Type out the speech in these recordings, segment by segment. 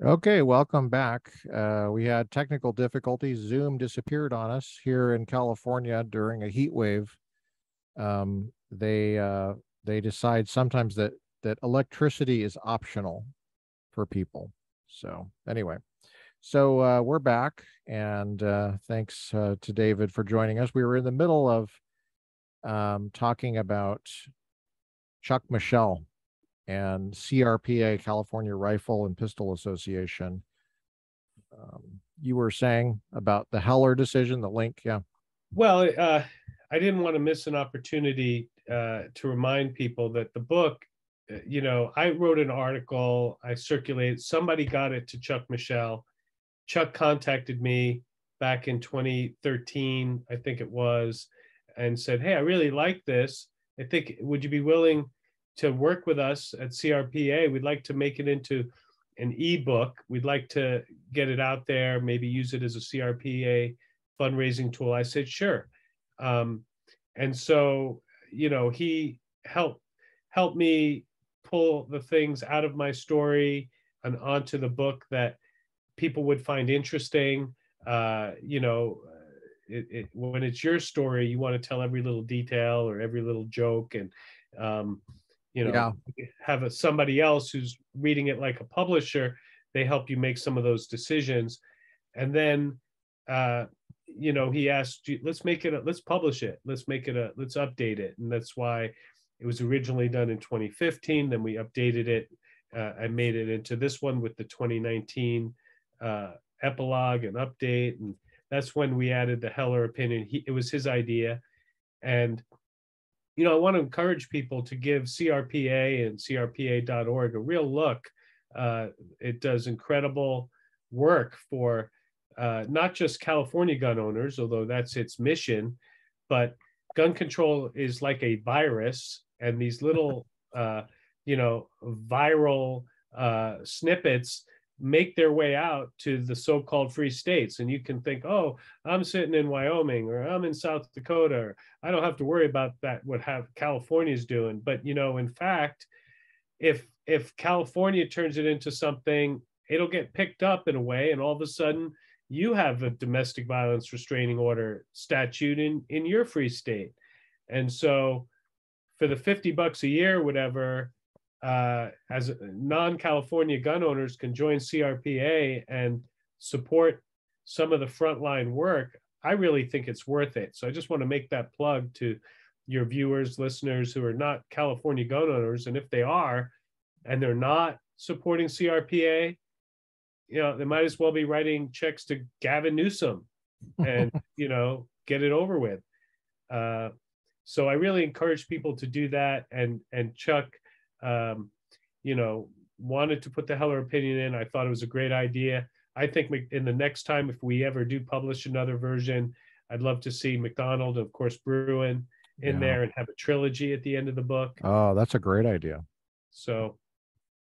Okay, welcome back. We had technical difficulties. Zoom disappeared on us here in California during a heat wave. They decide sometimes that electricity is optional for people. So anyway, we're back, and thanks to David for joining us. We were in the middle of talking about Chuck Michel and CRPA, California Rifle and Pistol Association. You were saying about the Heller decision, the link. Yeah. Well, I didn't want to miss an opportunity to remind people that the book, I wrote an article, I circulated, somebody got it to Chuck Michel. Chuck contacted me back in 2013, I think it was, and said, "Hey, I really like this. I think, would you be willing to work with us at CRPA? We'd like to make it into an ebook. We'd like to get it out there, maybe use it as a CRPA fundraising tool." I said, "Sure." And so, he helped me pull the things out of my story and onto the book that people would find interesting. When it's your story, you want to tell every little detail or every little joke, and Yeah. have somebody else who's reading it like a publisher. They help you make some of those decisions, and then he asked, let's publish it, let's update it. And that's why it was originally done in 2015. Then we updated it. I made it into this one with the 2019 epilogue and update. And that's when we added the Heller opinion. It was his idea. And, I want to encourage people to give CRPA and CRPA.org a real look. It does incredible work for not just California gun owners, although that's its mission, but gun control is like a virus, and these little, viral snippets make their way out to the so-called free states. And you can think, oh, I'm sitting in Wyoming, or I'm in South Dakota, or I don't have to worry about that, what California's doing. But, in fact, if California turns it into something, it'll get picked up in a way, and all of a sudden you have a domestic violence restraining order statute in your free state. And so for the $50 a year, whatever, as non-California gun owners can join CRPA and support some of the frontline work, I really think it's worth it. So I just want to make that plug to your viewers, listeners who are not California gun owners. And if they are, and they're not supporting CRPA, they might as well be writing checks to Gavin Newsom and, get it over with. So I really encourage people to do that. And Chuck, wanted to put the Heller opinion in. I thought it was a great idea. I think in the next time, if we ever do publish another version, I'd love to see McDonald, of course, Bruin in there, and have a trilogy at the end of the book. Oh, that's a great idea. So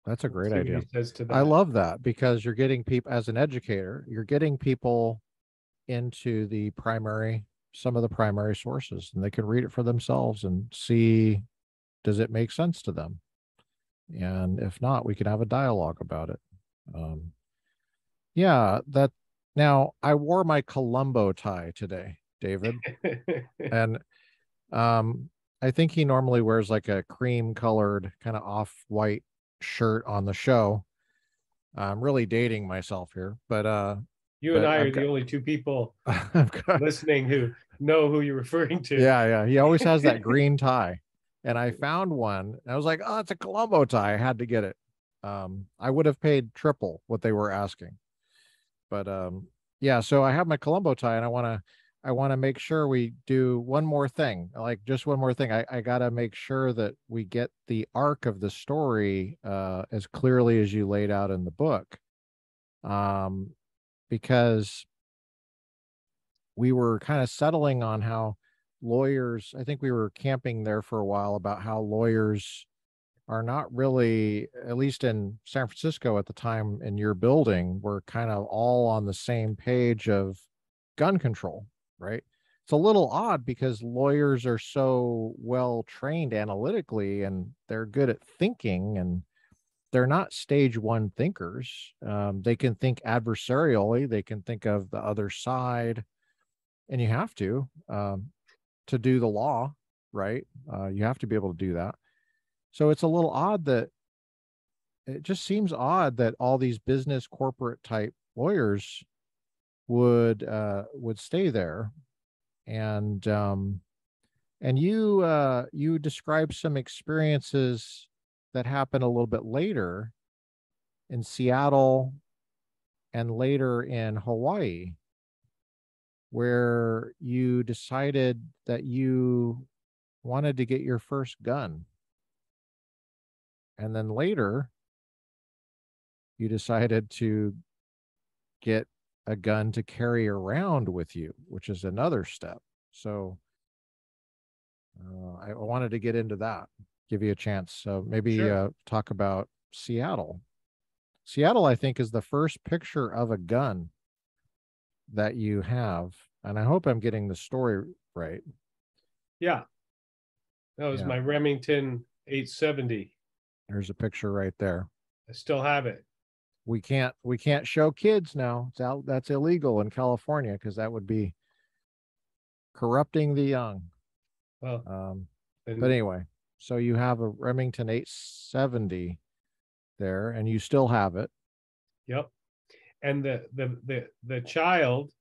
that's a great idea. I love that, because you're getting people, as an educator, you're getting people into some of the primary sources, and they can read it for themselves and see, does it make sense to them? And if not, we can have a dialogue about it. Now I wore my Columbo tie today, David, and I think he normally wears like a cream colored kind of off-white shirt on the show. I'm really dating myself here, but you and I are the only two people listening who know who you're referring to. Yeah. He always has that green tie. And I found one. And I was like, oh, it's a Columbo tie. I had to get it. I would have paid triple what they were asking. But so I have my Columbo tie, and I want to make sure we do one more thing, like just one more thing. I got to make sure that we get the arc of the story as clearly as you laid out in the book. Because we were kind of settling on how lawyers, I think we were camping there for a while about how lawyers are not really, at least in San Francisco at the time in your building, we're kind of all on the same page of gun control, right? It's a little odd because lawyers are so well trained analytically, and they're good at thinking, and they're not stage one thinkers. They can think adversarially. They can think of the other side, and you have to do the law, right? You have to be able to do that. So it's a little odd that it just seems odd that all these business corporate type lawyers would stay there. And you described some experiences that happened a little bit later in Seattle and later in Hawaii, where you decided that you wanted to get your first gun. And then later, you decided to get a gun to carry around with you, which is another step. So I wanted to get into that, give you a chance. So maybe Sure. talk about Seattle. Seattle, I think, is the first picture of a gun that you have. And I hope I'm getting the story right. Yeah. That was Yeah, my Remington 870. there's a picture right there. I still have it. We can't show kids now. It's out. That's illegal in California because that would be corrupting the young. Well, But and anyway, so you have a Remington 870 there, and you still have it. yep. And the child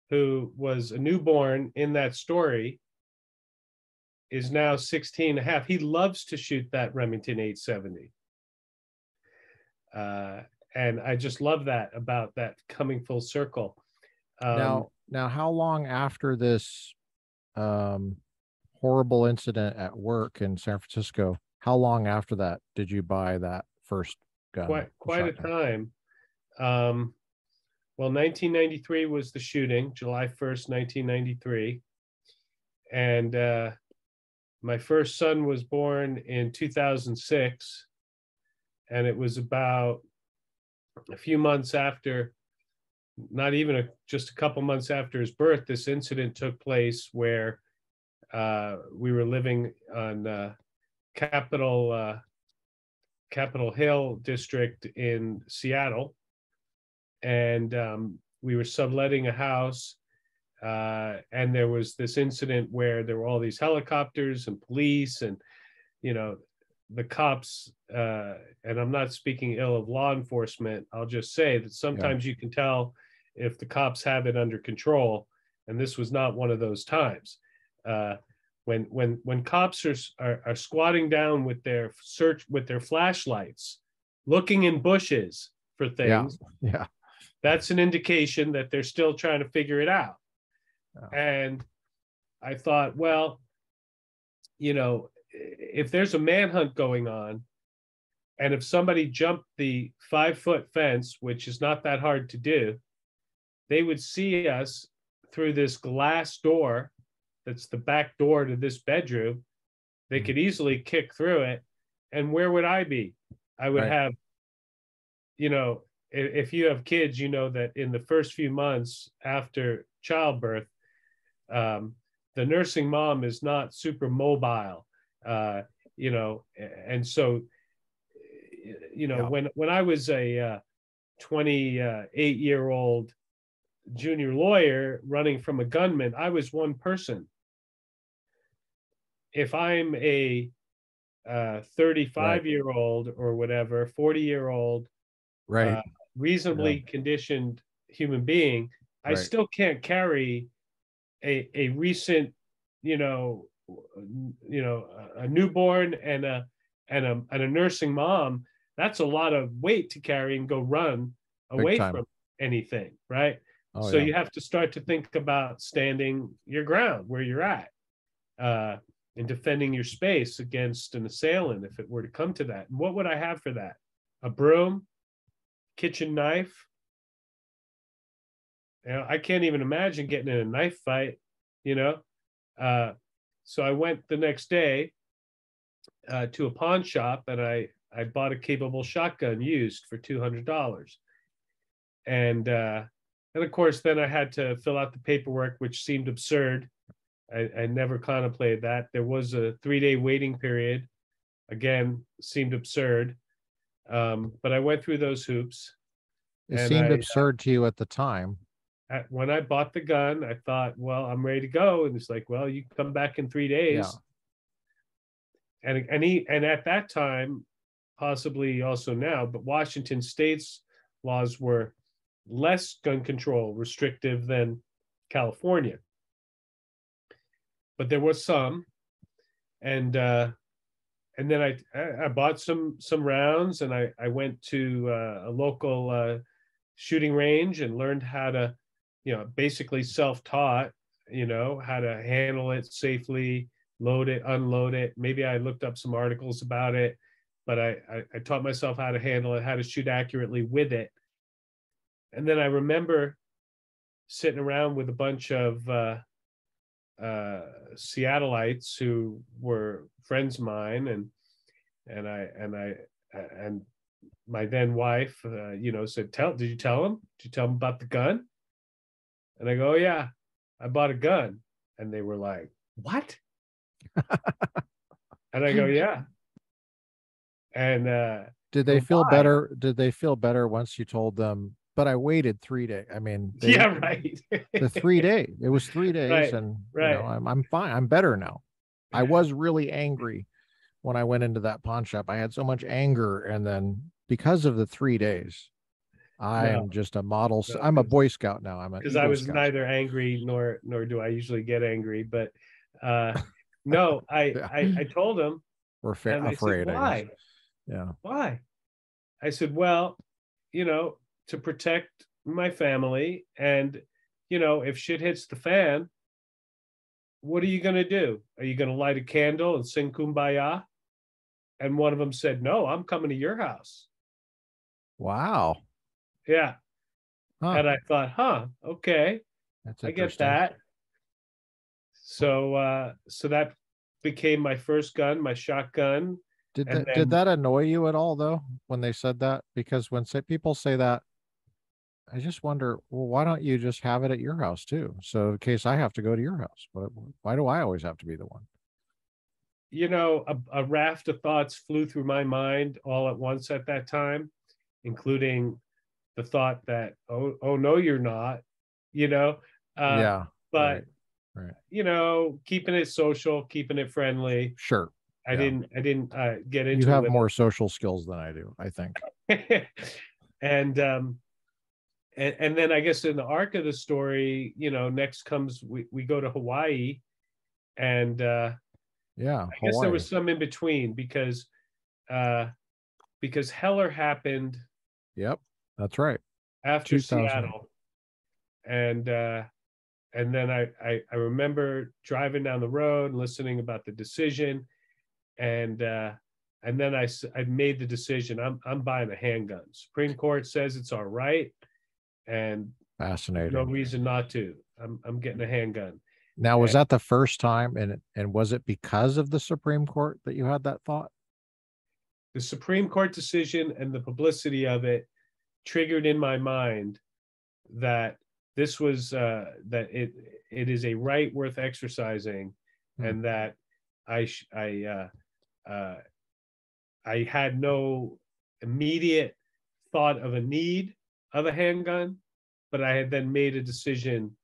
who was a newborn in that story is now 16 and a half. He loves to shoot that Remington 870. And I just love that about that coming full circle. Now, how long after this um, horrible incident at work in San Francisco, how long after that did you buy that first gun? Quite a time. Well, 1993 was the shooting, July 1st, 1993. And my first son was born in 2006. And it was about a few months after, not even just a couple months after his birth, this incident took place where we were living on Capitol Hill district in Seattle, and we were subletting a house, and there was this incident where there were all these helicopters and police, and the cops. And I'm not speaking ill of law enforcement. I'll just say that sometimes you can tell if the cops have it under control, and this was not one of those times. When cops are squatting down with their flashlights, looking in bushes for things, yeah, that's an indication that they're still trying to figure it out. And I thought, well, if there's a manhunt going on, and if somebody jumped the 5-foot fence, which is not that hard to do, they would see us through this glass door that's the back door to this bedroom. They could easily kick through it. And where would I be? I would have, if you have kids, that in the first few months after childbirth, the nursing mom is not super mobile, and so, when I was a 28-year-old junior lawyer running from a gunman, I was one person. If I'm a 35-year-old or whatever, 40-year-old, right, reasonably conditioned human being, I still can't carry a recent, a newborn and a nursing mom. That's a lot of weight to carry and go run away from anything, right? So you have to start to think about standing your ground where you're at, and defending your space against an assailant if it were to come to that. And what would I have for that? A broom, kitchen knife. I can't even imagine getting in a knife fight, So I went the next day to a pawn shop, and I bought a capable shotgun used for $200. And of course, then I had to fill out the paperwork, which seemed absurd. I never contemplated that. There was a 3-day waiting period. Again, seemed absurd. But I went through those hoops. It And seemed absurd to you at the time. when I bought the gun, I thought, well, I'm ready to go. And it's like, well, you come back in 3 Yeah. days. And at that time, possibly also now, but Washington state's laws were less gun control restrictive than California. But there was some. And then I bought some rounds, and I went to a local shooting range and learned how to, basically self-taught, how to handle it safely, load it, unload it. Maybe I looked up some articles about it, but I taught myself how to handle it, how to shoot accurately with it. And then I remember sitting around with a bunch of Seattleites who were friends of mine, and my then wife, said, "Did you tell him? Did you tell him about the gun?" And I go, "Oh, yeah, I bought a gun." And they were like, "What?" And I go, "Yeah." And did they feel why? better? Did they feel better once you told them? But I waited 3 days. I mean, yeah, right. The 3 days. It was 3 days, Right, and right. I'm fine. I'm better now. I was really angry when I went into that pawn shop. I had so much anger, and then because of the 3 days, I am just a model. No, I'm a Boy Scout now. I'm an because I Eagle was Scout. neither angry nor do I usually get angry. But no, Yeah. I told him, We're and they said, afraid, I guess. "Why? Yeah. Why?" I said, "Well, to protect my family, and if shit hits the fan, what are you going to do? Are you going to light a candle and sing Kumbaya?" And one of them said, "No, I'm coming to your house." Wow. Yeah. Huh. And I thought, okay, That's I get interesting. that. So that became my first gun, my shotgun. Did that annoy you at all though when they said that? Because when people say that, I just wonder, well, why don't you just have it at your house too? So in case I have to go to your house, but why do I always have to be the one? A raft of thoughts flew through my mind all at once at that time, including the thought that, oh no, you're not, Yeah. but right. keeping it social, keeping it friendly. Sure. I Yeah. didn't get You into have it. more social skills than I do, I think. and and then I guess in the arc of the story, next comes we go to Hawaii, and Yeah, I guess there Hawaii. was some in between because Heller happened. Yep, that's right. After 2008. Seattle, and then I remember driving down the road, listening about the decision, and then I made the decision. I'm buying a handgun. Supreme Court says it's all right, and Fascinating. no reason not to. I'm getting a handgun. Now, was that the first time, and was it because of the Supreme Court that you had that thought? The Supreme Court decision and the publicity of it triggered in my mind that this was that it is a right worth exercising, and that I had no immediate thought of a need of a handgun, but I had then made a decision